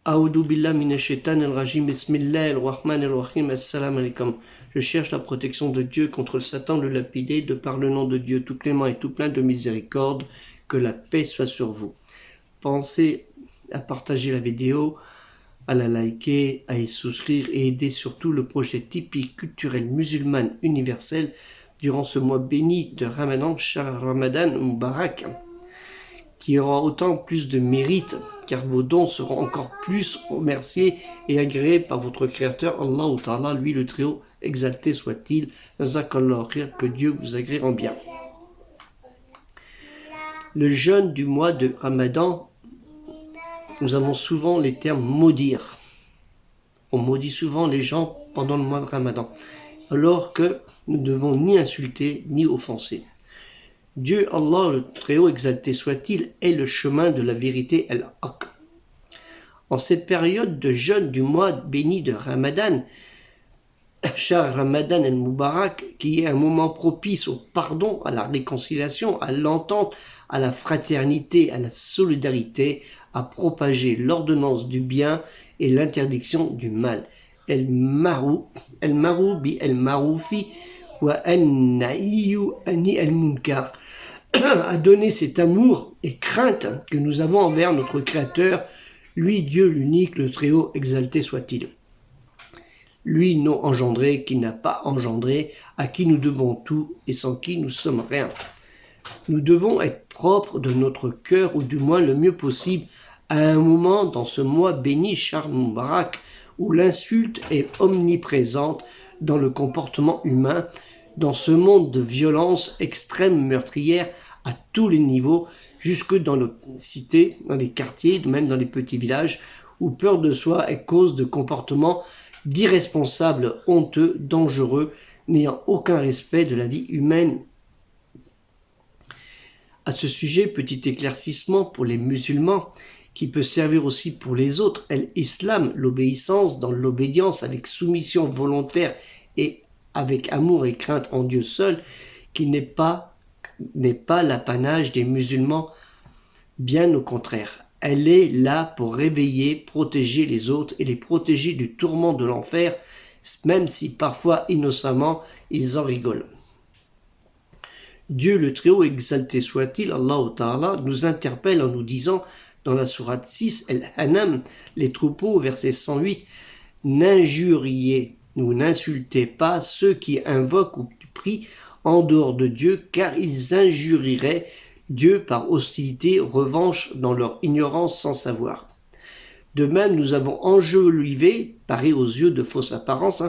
A'udhu billah minash shaitanir rajim. Bismillahir rahmanir rahim. Assalamu alaikum. Je cherche la protection de Dieu contre Satan le lapidé, de par le nom de Dieu tout clément et tout plein de miséricorde. Que la paix soit sur vous. Pensez à partager la vidéo, à la liker, à y souscrire et aider surtout le projet typique culturel musulman universel durant ce mois béni de Ramadan, Shahr Ramadan Mubarak, qui aura autant plus de mérite, car vos dons seront encore plus remerciés et agréés par votre Créateur, Allah Ta'ala, lui le Très-Haut, exalté soit-il. Jazakallah khair, que Dieu vous agrée en bien. Le jeûne du mois de Ramadan, nous avons souvent les termes maudire. On maudit souvent les gens pendant le mois de Ramadan, alors que nous ne devons ni insulter ni offenser. Dieu, Allah, le Très-Haut, exalté soit-il, est le chemin de la vérité, al-Haq. En cette période de jeûne du mois béni de Ramadan, Shahr Ramadan al-Mubarak, qui est un moment propice au pardon, à la réconciliation, à l'entente, à la fraternité, à la solidarité, à propager l'ordonnance du bien et l'interdiction du mal. El-Marou bi el-Maroufi wa an-Nahiyu ani el-Munkar, à donner cet amour et crainte que nous avons envers notre Créateur, lui Dieu l'unique, le Très-Haut, exalté soit-il. Lui non engendré, qui n'a pas engendré, à qui nous devons tout et sans qui nous sommes rien. Nous devons être propres de notre cœur, ou du moins le mieux possible, à un moment dans ce mois béni Shahr Mubarak, où l'insulte est omniprésente dans le comportement humain, dans ce monde de violence extrême meurtrière à tous les niveaux, jusque dans nos cités, dans les quartiers, même dans les petits villages, où peur de soi est cause de comportements d'irresponsables, honteux, dangereux, n'ayant aucun respect de la vie humaine. À ce sujet, petit éclaircissement pour les musulmans, qui peut servir aussi pour les autres, l'islam, l'obéissance dans l'obédience avec soumission volontaire et avec amour et crainte en Dieu seul, qui n'est pas l'apanage des musulmans, bien au contraire. Elle est là pour réveiller, protéger les autres et les protéger du tourment de l'enfer, même si parfois innocemment ils en rigolent. Dieu le Très-Haut, exalté soit-il, Allah Ta'ala, nous interpelle en nous disant dans la sourate 6, El-Hanam, les troupeaux, verset 108, « N'injuriez ou n'insultez pas ceux qui invoquent ou prient en dehors de Dieu, car ils injurieraient Dieu par hostilité, revanche dans leur ignorance sans savoir. » De même, nous avons enjolivé, pareil aux yeux de fausse apparence,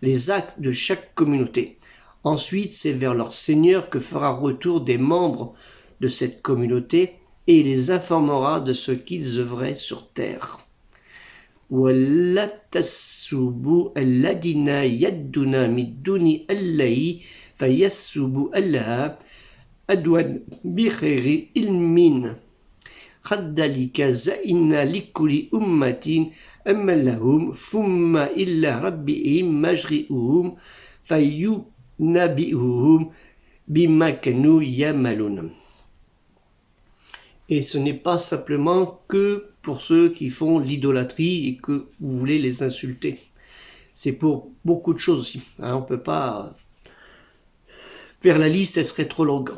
les actes de chaque communauté. Ensuite, c'est vers leur Seigneur que fera retour des membres de cette communauté et il les informera de ce qu'ils œuvraient sur terre. وَلَا تَسُّبُوا الَّذِينَ يَدْعُونَ مِن دُونِ اللَّهِ فَيَسُّبُّوا اللَّهَ عَدْوًا بِغَيْرِ عِلْمٍ قَدْ زَيَّنَّا لِكُلِّ أُمَّةٍ أَجَلَهُمْ ثُمَّ إِلَى رَبِّهِمْ مَرْجِعُهُمْ فَيُنَبِّئُهُم بِمَا كَانُوا يَعْمَلُونَ. Et ce n'est pas simplement que pour ceux qui font l'idolâtrie et que vous voulez les insulter. C'est pour beaucoup de choses aussi. On ne peut pas faire la liste, elle serait trop longue.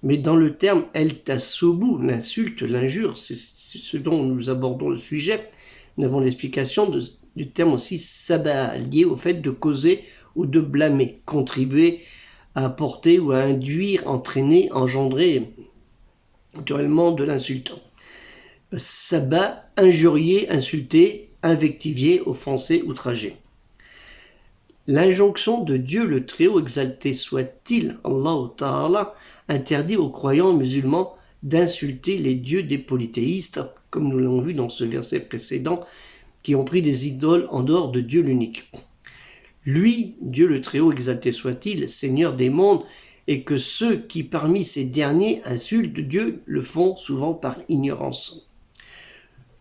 Mais dans le terme el-tassoubou, l'insulte, l'injure, c'est ce dont nous abordons le sujet. Nous avons l'explication du terme aussi sabah, lié au fait de causer ou de blâmer, contribuer à apporter ou à induire, entraîner, engendrer naturellement de l'insultant. Sabah, injurier, insulter, invectiver, offenser, outrager. L'injonction de Dieu le Très-Haut, exalté soit-il, Allah Ta'ala, interdit aux croyants musulmans d'insulter les dieux des polythéistes, comme nous l'avons vu dans ce verset précédent, qui ont pris des idoles en dehors de Dieu l'unique. Lui, Dieu le Très-Haut, exalté soit-il, Seigneur des mondes, et que ceux qui parmi ces derniers insultent Dieu le font souvent par ignorance.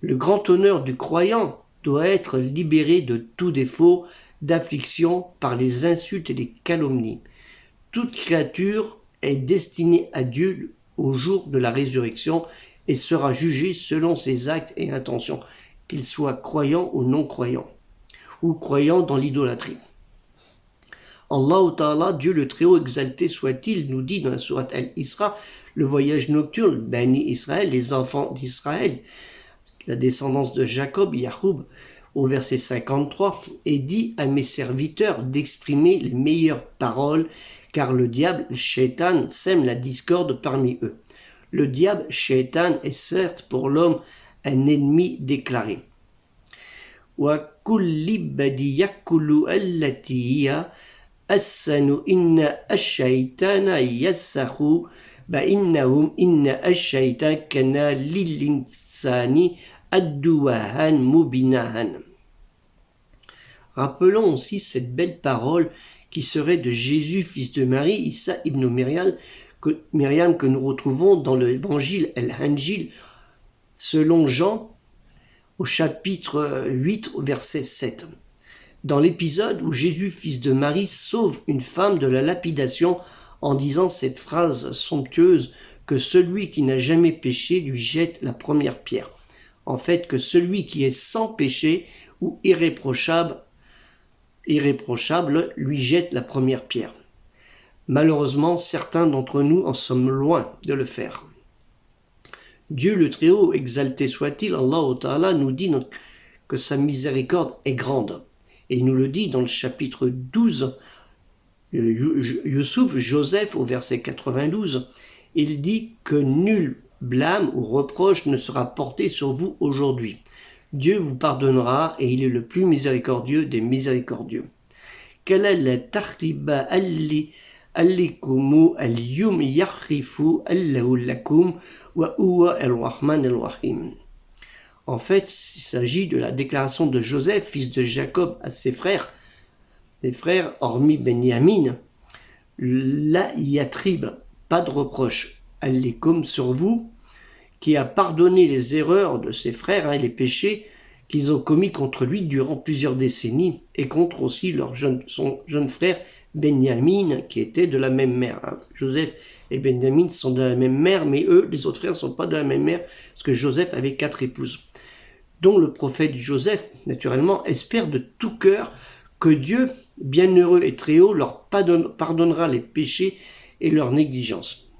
Le grand honneur du croyant doit être libéré de tout défaut d'affliction par les insultes et les calomnies. Toute créature est destinée à Dieu au jour de la résurrection et sera jugée selon ses actes et intentions. qu'ils soient croyants ou non croyants, ou croyants dans l'idolâtrie. Allah Ta'ala, Dieu le Très-Haut exalté soit-il, nous dit dans la sourate Al-Isra, le voyage nocturne, Bani Israël, les enfants d'Israël, la descendance de Jacob, Yahoub, au verset 53, et dit à mes serviteurs d'exprimer les meilleures paroles, car le diable, le shaitan, sème la discorde parmi eux. Le diable, shaitan, est certes pour l'homme un ennemi déclaré. Wa kulli badi yakulu allatiya assanu inna ash-shaytana yassahu ba'innahum inna ash-shaytan kana lil-insani ad-duwahan mubinahan. Rappelons aussi cette belle parole qui serait de Jésus, fils de Marie, Issa ibn Myriam, que nous retrouvons dans l'évangile El-Injil, selon Jean, au chapitre 8, verset 7. Dans l'épisode où Jésus, fils de Marie, sauve une femme de la lapidation en disant cette phrase somptueuse que celui qui n'a jamais péché lui jette la première pierre. En fait, que celui qui est sans péché ou irréprochable lui jette la première pierre. Malheureusement, certains d'entre nous en sommes loin de le faire. Dieu le Très-Haut, exalté soit-il, Allah Ta'ala, nous dit que sa miséricorde est grande. Et il nous le dit dans le chapitre 12, Youssouf, Joseph, au verset 92, il dit que nul blâme ou reproche ne sera porté sur vous aujourd'hui. Dieu vous pardonnera et il est le plus miséricordieux des miséricordieux. Quelle est la tahriba allikumu al-yum yakhrifu allahu lakum wa huwa al-rahman al-rahim. En fait, il s'agit de la déclaration de Joseph, fils de Jacob, à ses frères, les frères, hormis Benyamin. La yatrib, pas de reproche, allikum sur vous, qui a pardonné les erreurs de ses frères et les péchés qu'ils ont commis contre lui durant plusieurs décennies, et contre aussi son jeune frère Benyamin, qui était de la même mère. Joseph et Benyamin sont de la même mère, mais eux, les autres frères, ne sont pas de la même mère, parce que Joseph avait 4 épouses. Dont le prophète Joseph, naturellement, espère de tout cœur que Dieu, bienheureux et très haut, leur pardonnera les péchés et leurs négligences.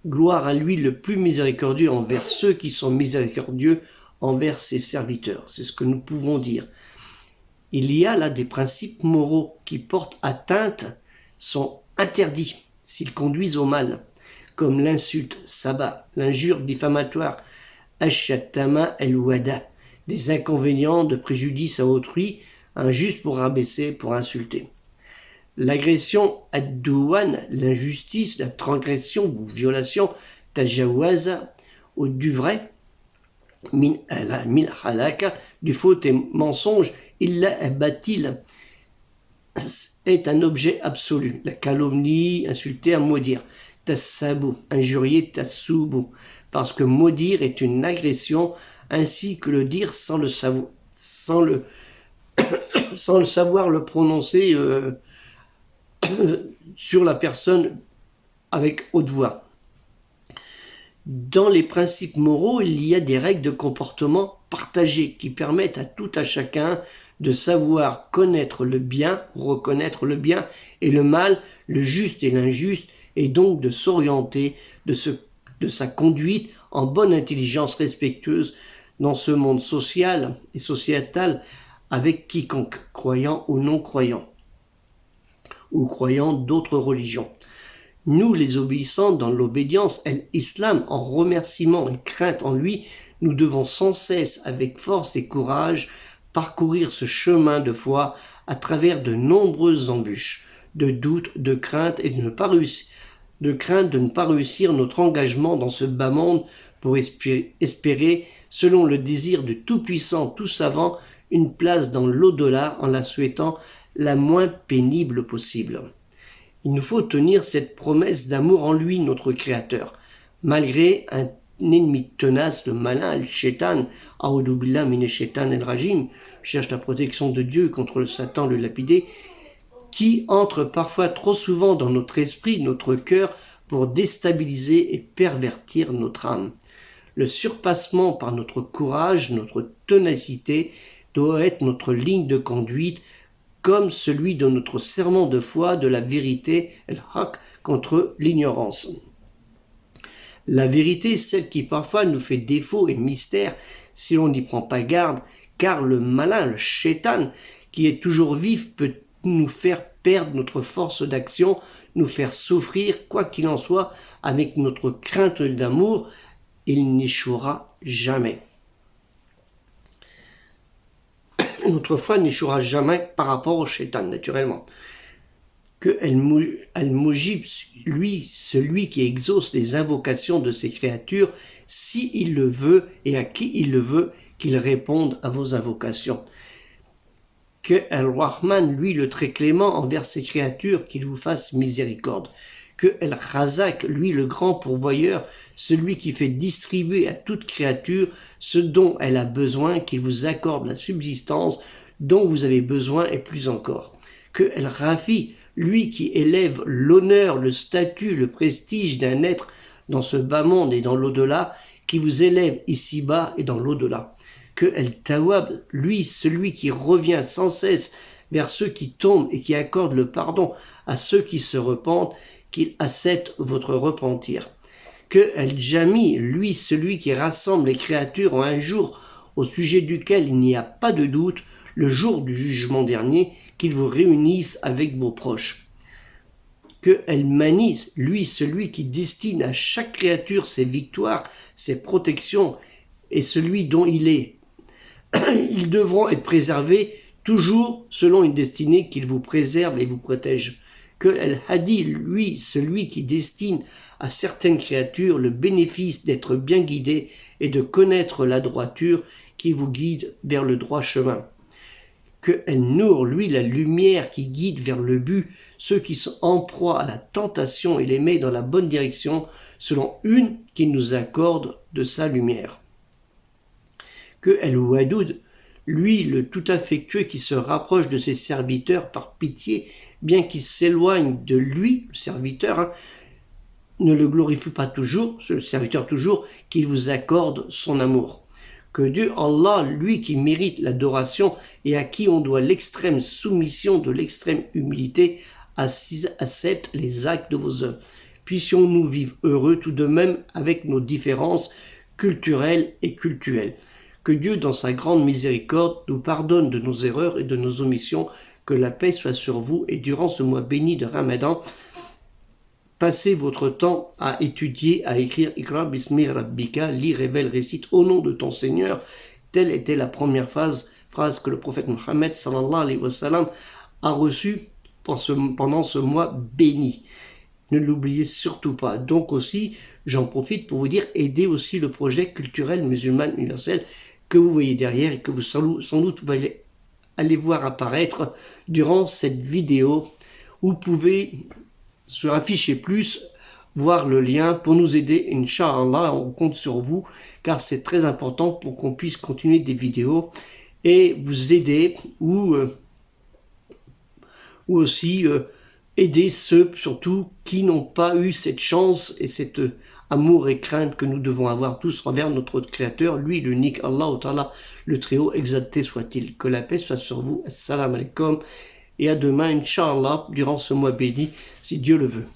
Gloire à lui le plus miséricordieux envers ceux qui sont miséricordieux envers ses serviteurs. C'est ce que nous pouvons dire. Il y a là des principes moraux qui portent atteinte, sont interdits s'ils conduisent au mal, comme l'insulte, sabbat, l'injure diffamatoire, ash-shatama el-wada, des inconvénients de préjudice à autrui, injuste pour rabaisser, pour insulter. L'agression ad-douwan, l'injustice, la transgression ou violation, tajawaza, ou du vrai, min halaka, du faux et mensonge, illa abatil, est un objet absolu. La calomnie, insulter, à maudire. Tassabu, injurier, tassubu, parce que maudire est une agression, ainsi que le dire sans le savoir le prononcer sur la personne avec haute voix. Dans les principes moraux, il y a des règles de comportement partagées qui permettent à tout à chacun de savoir connaître le bien, reconnaître le bien et le mal, le juste et l'injuste, et donc de s'orienter de sa conduite en bonne intelligence respectueuse dans ce monde social et sociétal avec quiconque, croyant ou non croyant, ou croyant d'autres religions. Nous, les obéissants, dans l'obédience et l'islam, en remerciement et crainte en lui, nous devons sans cesse, avec force et courage, parcourir ce chemin de foi à travers de nombreuses embûches, de doutes, de crainte et de ne pas réussir notre engagement dans ce bas monde pour espérer, selon le désir du Tout-Puissant, Tout-Savant, une place dans l'au-delà en la souhaitant la moins pénible possible. Il nous faut tenir cette promesse d'amour en lui, notre Créateur, malgré un ennemi tenace, le malin, le shaitan, a'udhu billah minash shaitan el-rajim, cherche la protection de Dieu contre le Satan, le lapidé, qui entre parfois trop souvent dans notre esprit, notre cœur, pour déstabiliser et pervertir notre âme. Le surpassement par notre courage, notre ténacité, doit être notre ligne de conduite, comme celui de notre serment de foi de la vérité, el-haq, contre l'ignorance. La vérité, celle qui parfois nous fait défaut et mystère si l'on n'y prend pas garde, car le malin, le shaitan, qui est toujours vif, peut nous faire perdre notre force d'action, nous faire souffrir, quoi qu'il en soit, avec notre crainte d'amour, il n'échouera jamais. Notre foi n'échouera jamais par rapport au shaitan, naturellement. Que Al-Mujib, lui, celui qui exauce les invocations de ses créatures, si il le veut et à qui il le veut, qu'il réponde à vos invocations. Que Al-Rahman, lui, le très clément envers ses créatures, qu'il vous fasse miséricorde. Que Al-Razak, lui, le grand pourvoyeur, celui qui fait distribuer à toute créature ce dont elle a besoin, qu'il vous accorde la subsistance dont vous avez besoin et plus encore. Que Al-Rafi, lui qui élève l'honneur, le statut, le prestige d'un être dans ce bas monde et dans l'au-delà, qui vous élève ici-bas et dans l'au-delà. Que El-Tawab, lui, celui qui revient sans cesse vers ceux qui tombent et qui accorde le pardon à ceux qui se repentent, qu'il accepte votre repentir. Que El-Jami, lui, celui qui rassemble les créatures en un jour au sujet duquel il n'y a pas de doute, le jour du jugement dernier, qu'il vous réunisse avec vos proches. Que El-Mani, lui, celui qui destine à chaque créature ses victoires, ses protections, et celui dont il est. Ils devront être préservés toujours selon une destinée qu'il vous préserve et vous protège. Que El-Hadi, lui, celui qui destine à certaines créatures le bénéfice d'être bien guidés et de connaître la droiture qui vous guide vers le droit chemin. Que El-Nour, lui, la lumière qui guide vers le but ceux qui sont en proie à la tentation et les met dans la bonne direction selon une qu'il nous accorde de sa lumière. Que El-Wadoud, lui, le tout affectueux qui se rapproche de ses serviteurs par pitié, bien qu'il s'éloigne de lui, le serviteur, ne le glorifie pas toujours, le serviteur toujours, qu'il vous accorde son amour. Que Dieu, Allah, lui qui mérite l'adoration et à qui on doit l'extrême soumission de l'extrême humilité, accepte les actes de vos œuvres. Puissions-nous vivre heureux tout de même avec nos différences culturelles et cultuelles. Que Dieu, dans sa grande miséricorde, nous pardonne de nos erreurs et de nos omissions, que la paix soit sur vous et durant ce mois béni de Ramadan, passez votre temps à étudier, à écrire Iqra bismi rabbika, lis, révèle, récite au nom de ton Seigneur. Telle était la première phrase que le prophète Mohammed sallallahu alayhi wa sallam a reçue pendant ce mois béni. Ne l'oubliez surtout pas. Donc aussi, j'en profite pour vous dire, aidez aussi le projet culturel musulman universel que vous voyez derrière et que vous sans doute vous allez voir apparaître durant cette vidéo où vous pouvez sur afficher plus, voir le lien pour nous aider, Inch'Allah, on compte sur vous, car c'est très important pour qu'on puisse continuer des vidéos et vous aider ou aussi aider ceux surtout qui n'ont pas eu cette chance et cet amour et crainte que nous devons avoir tous envers notre Créateur, lui l'unique Allah Ta'ala, le Très-Haut, exalté soit-il. Que la paix soit sur vous. Assalamu alaikum. Et à demain, Inch'Allah, durant ce mois béni, si Dieu le veut.